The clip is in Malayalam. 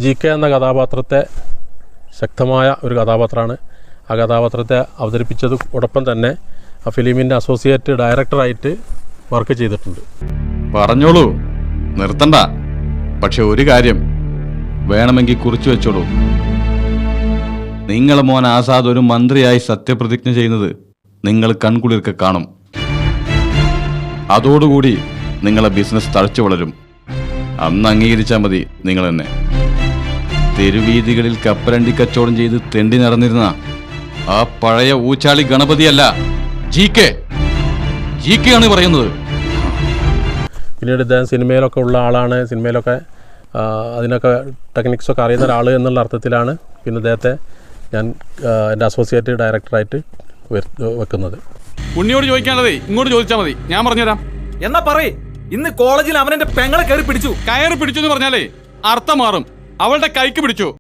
GK എന്ന കഥാപാത്രത്തെ ശക്തമായ ഒരു കഥാപാത്രമാണ്. ആ കഥാപാത്രത്തെ അവതരിപ്പിച്ചതോടൊപ്പം തന്നെ ആ ഫിലിമിൻ്റെ അസോസിയേറ്റ് ഡയറക്ടറായിട്ട് വർക്ക് ചെയ്തിട്ടുണ്ട്. പറഞ്ഞോളൂ, നിർത്തണ്ട. പക്ഷെ ഒരു കാര്യം വേണമെങ്കിൽ കുറിച്ചു വെച്ചോളൂ. നിങ്ങളെ മോൻ ആസാദ് ഒരു മന്ത്രിയായി സത്യപ്രതിജ്ഞ ചെയ്യുന്നത് നിങ്ങൾ കൺകുളിർക്കെ കാണും. അതോടുകൂടി നിങ്ങളെ ബിസിനസ് തഴച്ചു വളരും. അന്ന് അംഗീകരിച്ചാൽ മതി നിങ്ങൾ തന്നെ. തെരുവീതികളിൽ കപ്പലണ്ടി കച്ചവടം ചെയ്ത് തെണ്ടി നടന്നിരുന്ന ആ പഴയ ഊച്ചാളി ഗണപതിയല്ല, GK ആണ് പറയുന്നത്. പിന്നീട് ഇദ്ദേഹം സിനിമയിലൊക്കെ ഉള്ള ആളാണ്. സിനിമയിലൊക്കെ അതിനൊക്കെ ടെക്നിക്സൊക്കെ അറിയുന്ന ഒരാൾ എന്നുള്ള അർത്ഥത്തിലാണ് പിന്നെ ഇദ്ദേഹത്തെ ഞാൻ എൻ്റെ അസോസിയേറ്റ് ഡയറക്ടറായിട്ട് വെക്കുന്നത്. ഉണ്ണിയോട് ചോദിക്കാനുള്ളതേ ഇങ്ങോട്ട് ചോദിച്ചാൽ മതി, ഞാൻ പറഞ്ഞുതരാം. എന്നാ പറയേ, ഇന്ന് കോളേജിൽ അവൻ എന്റെ പെങ്ങളെ കയറി പിടിച്ചു എന്ന് പറഞ്ഞാലേ അർത്ഥം മാറും. അവളുടെ കൈക്ക് പിടിച്ചു.